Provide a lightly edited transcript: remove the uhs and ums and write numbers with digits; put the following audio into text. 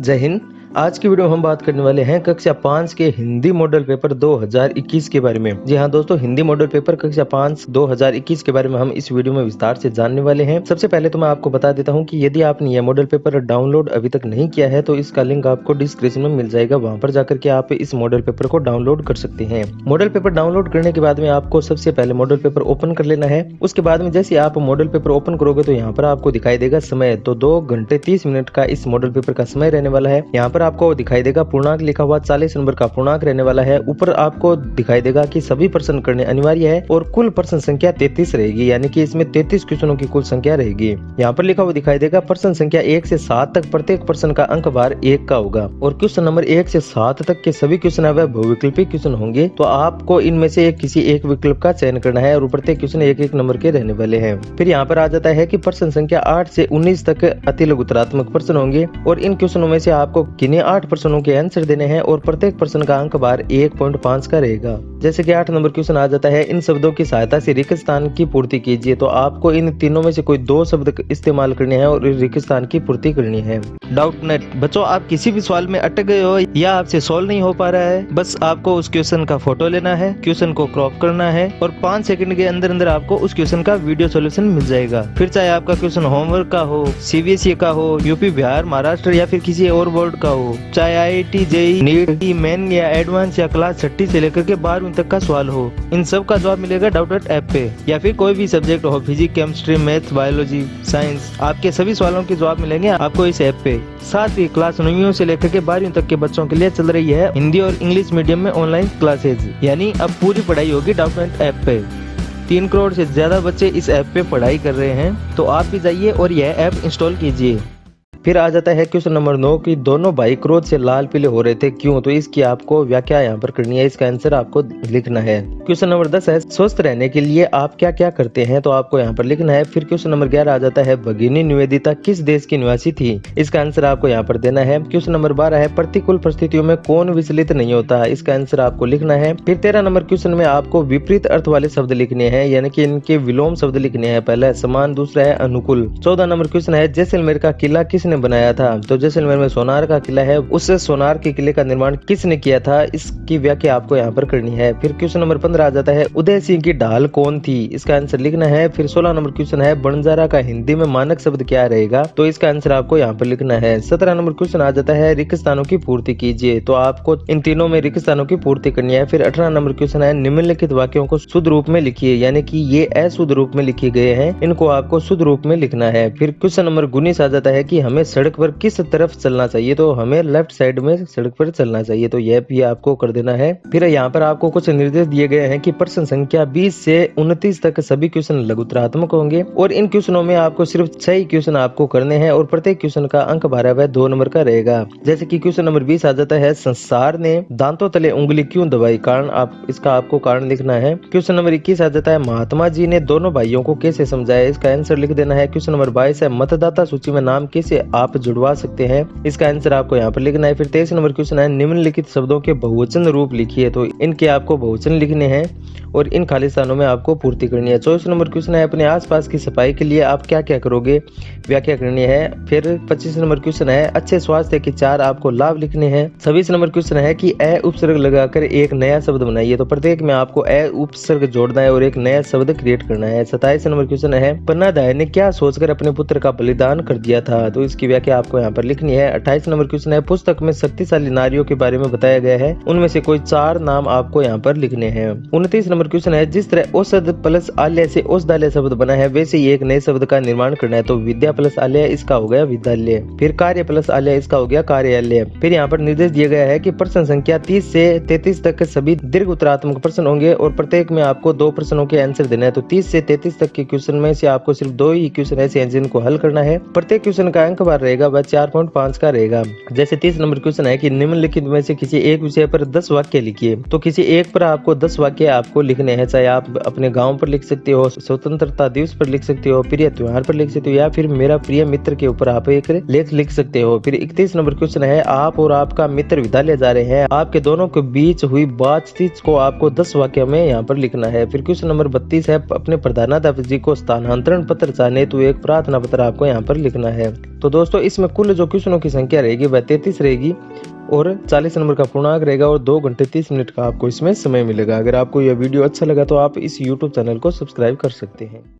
जय हिंद। आज की वीडियो में हम बात करने वाले हैं कक्षा 5 के हिंदी मॉडल पेपर 2021 के बारे में। जी हाँ दोस्तों, हिंदी मॉडल पेपर कक्षा 5 2021 के बारे में हम इस वीडियो में विस्तार से जानने वाले हैं। सबसे पहले तो मैं आपको बता देता हूं कि यदि आपने यह मॉडल पेपर डाउनलोड अभी तक नहीं किया है तो इसका लिंक आपको डिस्क्रिप्शन में मिल जाएगा, वहां पर जाकर के आप इस मॉडल पेपर को डाउनलोड कर सकते हैं। मॉडल पेपर डाउनलोड करने के बाद में आपको सबसे पहले मॉडल पेपर ओपन कर लेना है। उसके बाद में जैसे आप मॉडल पेपर ओपन करोगे तो यहाँ पर आपको दिखाई देगा समय, तो 2 घंटे 30 मिनट का इस मॉडल पेपर का समय रहने वाला है। यहाँ पर आपको दिखाई देगा पूर्णांक लिखा हुआ 40 नंबर का पूर्णांक रहने वाला है। ऊपर आपको दिखाई देगा कि सभी प्रश्न करने अनिवार्य है और कुल प्रश्न संख्या 33 रहेगी, यानी कि इसमें 33 क्वेश्चनों की कुल संख्या रहेगी। यहाँ पर लिखा हुआ दिखाई देगा प्रश्न संख्या 1 से 7 तक प्रत्येक प्रश्न का अंक भार 1 का होगा और क्वेश्चन नंबर 1 से 7 तक के सभी क्वेश्चन वह बहुविकल्पी क्वेश्चन होंगे। तो आपको इनमें से किसी एक विकल्प का चयन करना है और प्रत्येक क्वेश्चन 1-1 नंबर के रहने वाले हैं। फिर यहाँ पर आ जाता है कि प्रश्न संख्या 8 से 19 तक अति लघुतरात्मक प्रश्न होंगे और इन क्वेश्चनों में से आपको किन्हीं 8 प्रश्नों के आंसर देने हैं और प्रत्येक प्रश्न का अंक भार 1.5 का रहेगा। जैसे कि 8 नंबर क्वेश्चन आ जाता है, इन शब्दों की सहायता से रिक्त स्थान की पूर्ति कीजिए। तो आपको इन तीनों में से कोई 2 शब्द इस्तेमाल करने हैं और रिक्त स्थान की पूर्ति करनी है। डाउट नेट बच्चों, आप किसी भी सवाल में अटक गए हो या आपसे सॉल्व नहीं हो पा रहा है, बस आपको उस क्वेश्चन का फोटो लेना है, क्वेश्चन को क्रॉप करना है और 5 सेकंड के अंदर अंदर आपको उस क्वेश्चन का वीडियो सॉल्यूशन मिल जाएगा। फिर चाहे आपका क्वेश्चन होमवर्क का हो, सीबीएसई का हो, यूपी, बिहार, महाराष्ट्र या फिर किसी और बोर्ड का हो, चाहे आईआईटी, जेईई, नीट, मेन या एडवांस या क्लास 6 से लेकर के 12वीं तक का सवाल हो, इन सब का जवाब मिलेगा डाउट ऐप पे। या फिर कोई भी सब्जेक्ट हो, physics, chemistry, math, biology, science, आपके सभी सवालों के जवाब मिलेंगे आपको इस ऐप पे। साथ ही क्लास 9वीं से लेकर के 12वीं तक के बच्चों के लिए चल रही है हिंदी और इंग्लिश मीडियम में ऑनलाइन क्लासेज, यानी अब पूरी पढ़ाई होगी डाउट ऐप पे। 3 करोड़ से ज्यादा बच्चे इस ऐप पे पढ़ाई कर रहे हैं, तो आप भी जाइए और यह ऐप इंस्टॉल कीजिए। फिर आ जाता है क्वेश्चन नंबर 9 की दोनों भाई क्रोध से लाल पीले हो रहे थे, क्यों? तो इसकी आपको व्याख्या यहाँ पर करनी है, इसका आंसर आपको लिखना है। क्वेश्चन नंबर 10 है स्वस्थ रहने के लिए आप क्या क्या करते हैं? तो आपको यहाँ पर लिखना है। फिर क्वेश्चन नंबर 11 आ जाता है भगिनी निवेदिता किस देश की निवासी थी? इसका आंसर आपको यहाँ पर देना है। क्वेश्चन नंबर 12 है प्रतिकूल परिस्थितियों में कौन विचलित नहीं होता? इसका आंसर आपको लिखना है। फिर 13 नंबर क्वेश्चन में आपको विपरीत अर्थ वाले शब्द लिखने हैं, यानी कि इनके विलोम शब्द लिखने हैं। पहला है समान, दूसरा है अनुकूल। 14 नंबर क्वेश्चन है जैसलमेर का किला किसने बनाया था? तो जैसलमेर में सोनार का किला है, उस सोनार के किले का निर्माण किसने किया था? इसकी व्याख्या आपको यहाँ पर करनी है। फिर क्वेश्चन नंबर 15 आ जाता है उदय सिंह की ढाल कौन थी? इसका आंसर लिखना है। फिर 16 नंबर क्वेश्चन है बंजारा का हिंदी में मानक शब्द क्या रहेगा? तो इसका आंसर आपको यहाँ पर लिखना है। 17 नंबर क्वेश्चन आ जाता है रिक्त स्थानों की पूर्ति कीजिए। तो आपको इन तीनों में रिक्त स्थानों की पूर्ति करनी है। फिर 18 नंबर क्वेश्चन है निम्नलिखित वाक्यों को शुद्ध रूप में लिखिए, यानी कि ये अशुद्ध रूप में लिखे गए हैं, इनको आपको शुद्ध रूप में लिखना है। फिर क्वेश्चन नंबर 19 आ जाता है कि हमें सड़क पर किस तरफ चलना चाहिए? तो हमें लेफ्ट साइड में सड़क पर चलना चाहिए, तो यह भी आपको कर देना है। फिर यहाँ पर आपको कुछ निर्देश दिए गए हैं कि प्रश्न संख्या 20 से 29 तक सभी क्वेश्चन लघुतरात्मक होंगे और इन क्वेश्चनों में आपको सिर्फ 6 क्वेश्चन आपको करने हैं और प्रत्येक क्वेश्चन का अंक भार वह 2 नंबर का रहेगा। जैसे कि क्वेश्चन नंबर 20 आ जाता है संसार ने दांतों तले उंगली क्यों दबाई? कारण इसका आपको कारण लिखना है। क्वेश्चन नंबर 21 आ जाता है महात्मा जी ने दोनों भाइयों को कैसे समझाया? इसका आंसर लिख देना है। क्वेश्चन नंबर 22 है मतदाता सूची में नाम कैसे आप जुड़वा सकते हैं? इसका आंसर आपको यहाँ पर लिखना है। फिर 23 नंबर क्वेश्चन है निम्नलिखित शब्दों के बहुवचन रूप लिखिए। तो इनके आपको बहुवचन लिखने हैं और इन खाली स्थानों में आपको पूर्ति करनी है। 24 नंबर क्वेश्चन है अपने आसपास की सफाई के लिए आप क्या क्या करोगे? व्याख्या करनी है। फिर 25 नंबर क्वेश्चन है अच्छे स्वास्थ्य के 4 आपको लाभ लिखने हैं। 26 नंबर क्वेश्चन है कि अ उपसर्ग लगाकर एक नया शब्द बनाइए। तो प्रत्येक में आपको अ उपसर्ग जोड़ना है और एक नया शब्द क्रिएट करना है। 27 नंबर क्वेश्चन है पन्नाधाय ने क्या सोचकर अपने पुत्र का बलिदान कर दिया था? तो इसकी व्याख्या आपको यहाँ पर लिखनी है। 28 नंबर क्वेश्चन है पुस्तक में शक्तिशाली नारियों के बारे में बताया गया है, उनमें से कोई 4 नाम आपको यहाँ पर लिखने हैं। 29 नंबर क्वेश्चन है जिस तरह औषध प्लस आलय से औषधालय शब्द बना है वैसे ही एक नए शब्द का निर्माण करना है। तो विद्या प्लस आलय इसका हो गया विद्यालय। फिर कार्य प्लस आलय इसका हो गया कार्यालय। फिर यहाँ पर निर्देश दिया गया है कि प्रश्न संख्या 30 से 33 तक सभी दीर्घ उत्तरात्मक प्रश्न होंगे और प्रत्येक में आपको 2 प्रश्नों के आंसर देना है। तो 30 से 33 तक के क्वेश्चन में से आपको सिर्फ 2 ही क्वेश्चन ऐसे हैं जिनको हल करना है। प्रत्येक क्वेश्चन का अंक भार रहेगा वह 4.5 का रहेगा। जैसे 30 नंबर क्वेश्चन है कि निम्नलिखित में से किसी एक विषय पर 10 वाक्य लिखिए। तो किसी एक पर आपको 10 वाक्य आपको लिखने हैं, चाहे आप अपने गांव पर लिख सकते हो, स्वतंत्रता दिवस पर लिख सकते हो, प्रिय त्योहार पर लिख सकते हो या फिर मेरा प्रिय मित्र के ऊपर आप एक लेख लिख सकते हो। फिर 31 नंबर क्वेश्चन है आप और आपका मित्र विद्यालय जा रहे हैं, आपके दोनों के बीच हुई बातचीत को आपको 10 वाक्य में यहाँ पर लिखना है। फिर क्वेश्चन नंबर 32 है अपने प्रधानाध्यापक जी को स्थानांतरण पत्र चाहने तो एक प्रार्थना पत्र आपको यहाँ पर लिखना है। तो दोस्तों इसमें कुल जो क्वेश्चनों की संख्या रहेगी वह 33 रहेगी और 40 नंबर का पूर्णांक रहेगा और 2 घंटे 30 मिनट का आपको इसमें समय मिलेगा। अगर आपको यह वीडियो अच्छा लगा तो आप इस YouTube चैनल को सब्सक्राइब कर सकते हैं।